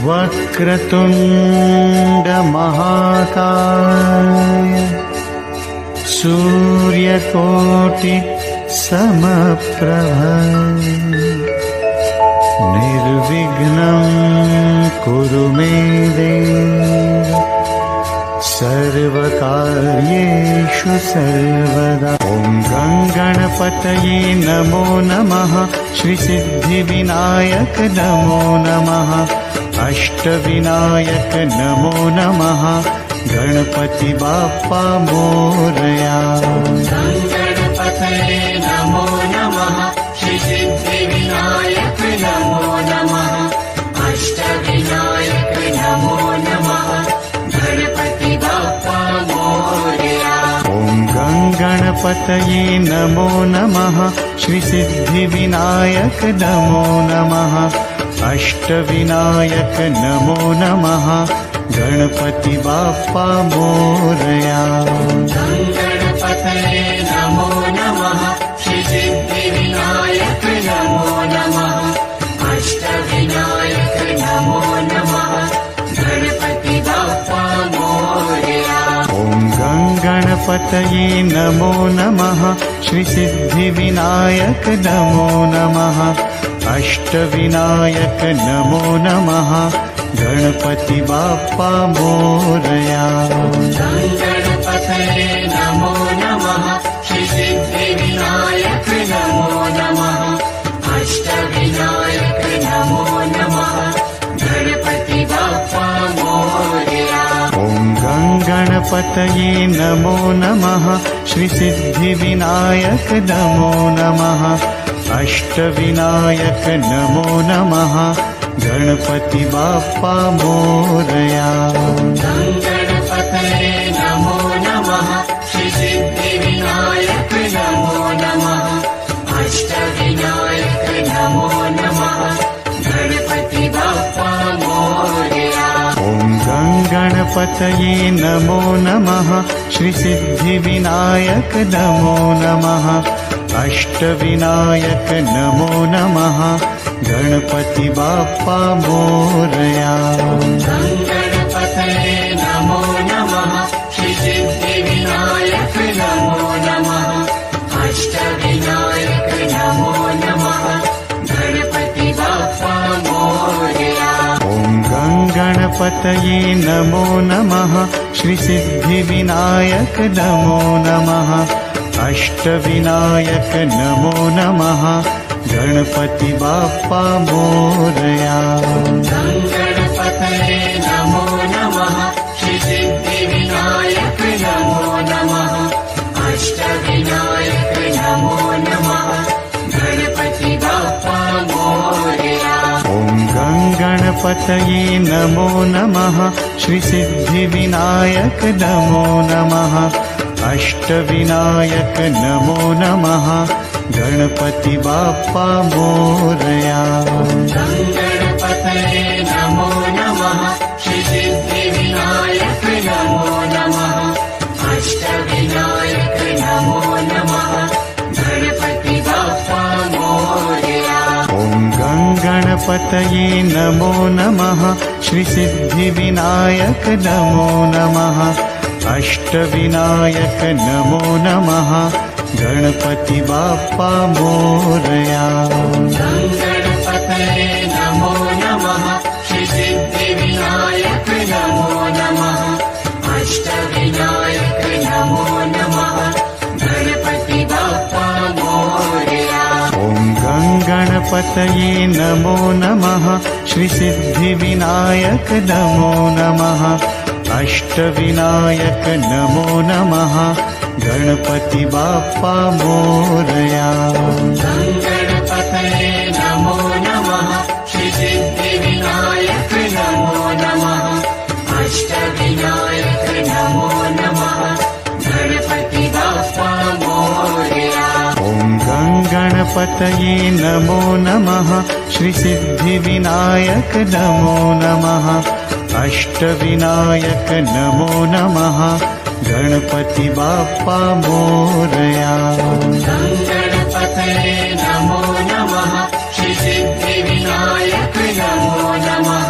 वक्रतुण्ड महाकाय सूर्यकोटि समप्रभ निर्विघ्नं कुरु मे देव सर्वकार्येषु सर्वदा। ॐ गणपतये नमो नमः। श्री सिद्धिविनायक नमो नमः। अष्टविनायक नमो नमः। गणपति बाप्पा मोरया। गणपतये नमो नमः। श्री सिद्धिविनायक नमो नमः। अष्टविनायक नमो नमः। गणपति बाप्पा मोरया। ॐ गणपतये नमो नमः। श्री सिद्धिविनायक नमो नमः। अष्टविनायक नमो नमः। गणपति बाप्पा मोरया। गणपतये नमो नमः। श्री सिद्धिविनायक नमो नमः। अष्टविनायक नमो नमः। गणपति बाप्पा मोरया। ॐ गणपतये नमो नमः। श्री सिद्धिविनायक नमो नमः। अष्टविनायक नमो नमः। गणपति बाप्पा मोरया। गणपतये नमो नमः। श्री सिद्धिविनायक नमो नमः। अष्टविनायक नमो नमः। गणपति बाप्पा मोरया। ॐ गणपतये नमो नमः। श्री सिद्धिविनायक नमो नमः। अष्टविनायक नमो नमः। गणपति बाप्पा मोरया। गणपतये नमो नमः। श्री सिद्धिविनायक नमो नमः। अष्टविनायक नमो नमः। गणपति बाप्पा मोरया। ॐ गणपतये नमो नमः। श्री सिद्धिविनायक नमो नमः। अष्टविनायक नमो नमः। गणपति बाप्पा मोरया। गणपतये नमो नमः। श्री सिद्धिविनायक नमो नमः। अष्टविनायक नमो नमः। गणपति बाप्पा मोरया। ॐ गणपतये नमो नमः। श्री सिद्धिविनायक नमो नमः। अष्टविनायक नमो नमः। गणपति बाप्पा मोरया। गणपतये नमो नमः। श्री सिद्धिविनायक नमो नमः। अष्टविनायक नमो नमः। गणपति बाप्पा मोरया। ॐ गणपतये नमो नमः। श्री सिद्धिविनायक नमो नमः। अष्टविनायक नमो नमः। गणपति बाप्पा मोरया। गणपतये नमो नमः। श्री सिद्धिविनायक नमो नमः। अष्टविनायक नमो नमः। गणपति बाप्पा मोरया। ॐ गणपतये नमो नमः। श्री सिद्धिविनायक नमो नमः। अष्टविनायक नमो नमः। गणपति बाप्पा मोरया। गणपतये नमो नमः। श्री सिद्धिविनायक नमो नमः। अष्टविनायक नमो नमः। गणपति बाप्पा मोरया। ॐ गणपतये नमो नमः। श्री सिद्धिविनायक नमो नमः। अष्टविनायक नमो नमः। गणपति बाप्पा मोरया। गणपतये नमो नमः। श्री सिद्धिविनायक नमो नमः। अष्टविनायक नमो नमः। गणपति बाप्पा मोरया। ॐ गणपतये नमो नमः। श्री सिद्धिविनायक नमो नमः। अष्टविनायक नमो नमः। गणपति बाप्पा मोरया। गणपतये नमो नमः। श्री सिद्धिविनायक नमो नमः।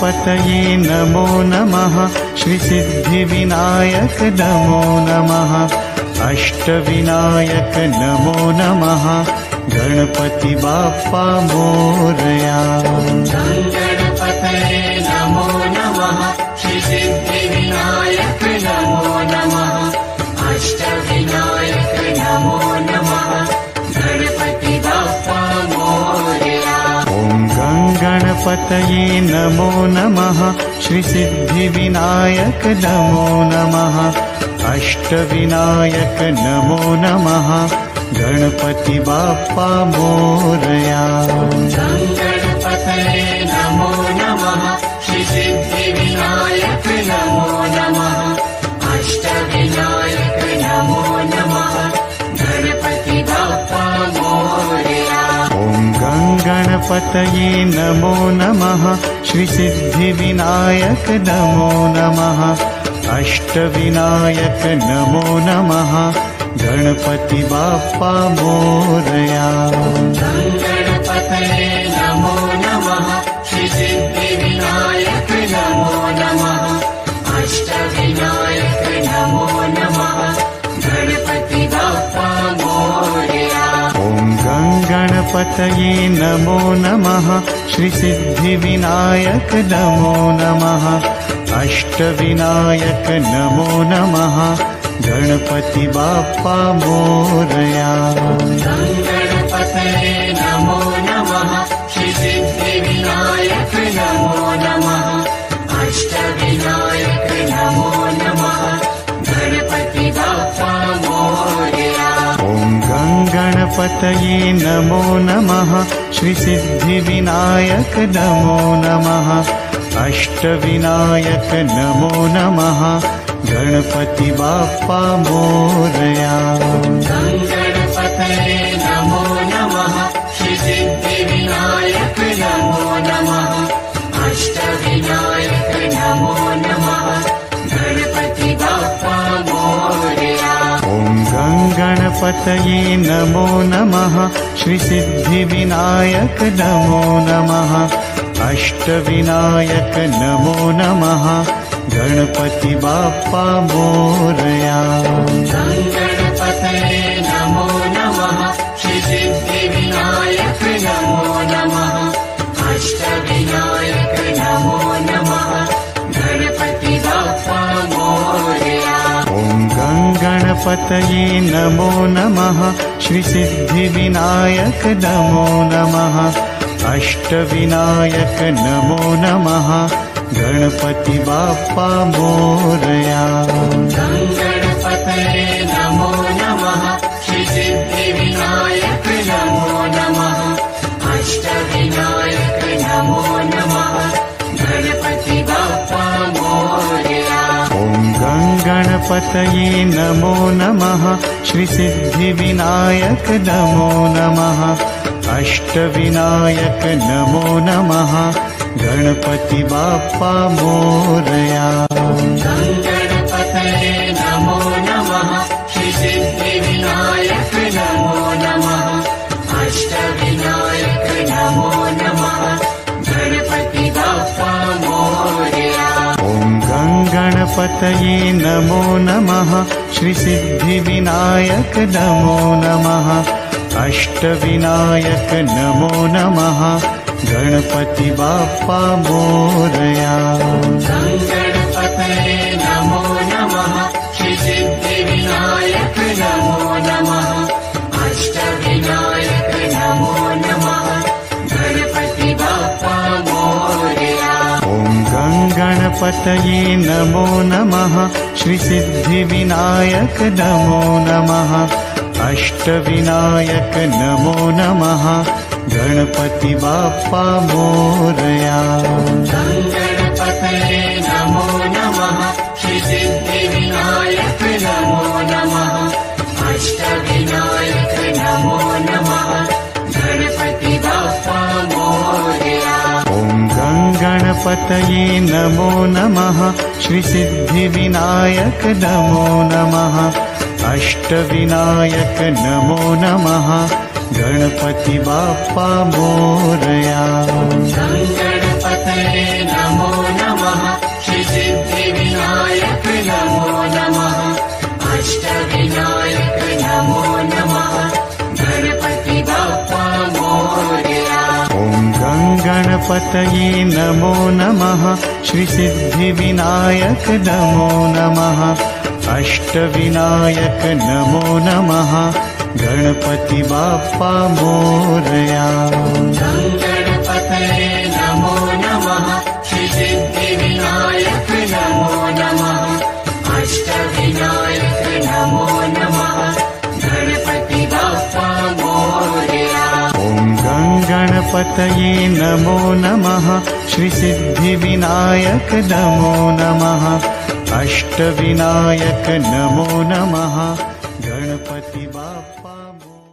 गणपतये नमो नमः श्रीसिद्धिविनायक नमो नमः अष्टविनायक नमो नमः गणपति बाप्पा मोरया गणपतये नमो नमः श्रीसिद्धिविनायक नमो नमः अष्टविनायक नमो नमः गणपति बाप्पा मोरया गणपतये नमो नमः श्रीसिद्धिविनायक नमो नमः अष्टविनायक नमो नमः गणपति बाप्पा मोरया गणपतये नमो नमः श्रीसिद्धिविनायक नमो नमः अष्टविनायक नमो नमः गणपति बाप्पा मोरया गणपतये नमो नमः श्रीसिद्धिविनायक नमो नमः अष्टविनायक नमो नमः गणपति बाप्पा मोरया गणपतये नमो नमः श्रीसिद्धिविनायक नमो नमः अष्टविनायक नमो नमः गणपति बाप्पा मोरया गणपतये नमो नमः श्रीसिद्धिविनायक नमो नमः अष्टविनायक नमो नमः गणपति बाप्पा मोरया गणपतये नमो नमः श्रीसिद्धिविनायक नमो नमः अष्टविनायक नमो नमः गणपति बाप्पा मोरया गणपतये नमो नमः श्रीसिद्धिविनायक नमो नमः अष्टविनायक नमो नमः गणपति बाप्पा मोरया गणपतये नमो नमः श्रीसिद्धिविनायक नमो नमः अष्टविनायक नमो नमः गणपति बाप्पा मोरया गणपतये नमो नमः श्रीसिद्धिविनायक नमो नमः अष्टविनायक नमो नमः गणपति बाप्पा मोरया गणपतये नमो नमः श्रीसिद्धिविनायक नमो नमः अष्टविनायक नमो नमः गणपति बाप्पा मोरया गणपतये नमो नमः श्रीसिद्धिविनायक नमो नमः अष्टविनायक नमो नमः गणपति बाप्पा मोरया गणपतये नमो नमः श्रीसिद्धिविनायक नमो नमः अष्टविनायक नमो नमः गणपति बाप्पा मोरया गणपतये नमो नमः श्रीसिद्धिविनायक नमो नमः अष्टविनायक नमो नमः गणपति बाप्पा मोरया गणपतये नमो नमः श्रीसिद्धिविनायक नमो नमः अष्टविनायक नमो नमः गणपति बाप्पा मोरया गणपतये नमो नमः श्रीसिद्धिविनायक नमो नमः अष्टविनायक नमो नमः गणपति बाप्पा मोरया गणपतये नमो नमः श्रीसिद्धिविनायक नमो नमः अष्टविनायक नमो नमः गणपति बाप्पा मोरया गणपतये नमो नमः श्रीसिद्धिविनायक नमो नमः अष्टविनायक नमो नमः गणपति बाप्पा मोरया गणपतये नमो नमः श्रीसिद्धिविनायक नमो नमः अष्टविनायक नमो नमः गणपति बाप्पा मोरया गणपतये नमो नमः श्रीसिद्धिविनायक नमो नमः अष्टविनायक नमो नमः गणपति बाप्पा मोरया गणपतये गणपतये नमो नमः श्री सिद्धिविनायक नमो नमः अष्टविनायक नमो नमः गणपति बाप्पा मोरया ॐ गणपतये नमो नमः श्री सिद्धिविनायक नमो नमः अष्टविनायक नमो नमः गणपति बाप्पा मोरया गणपतये नमो नमः श्री सिद्धिविनायक नमो नमः अष्टविनायक नमो नमः गणपति बाप्पा मोरया ॐ गणपतये नमो नमः श्री सिद्धिविनायक नमो नमः अष्टविनायक नमो नमः गणपति बाप्पा मोरया।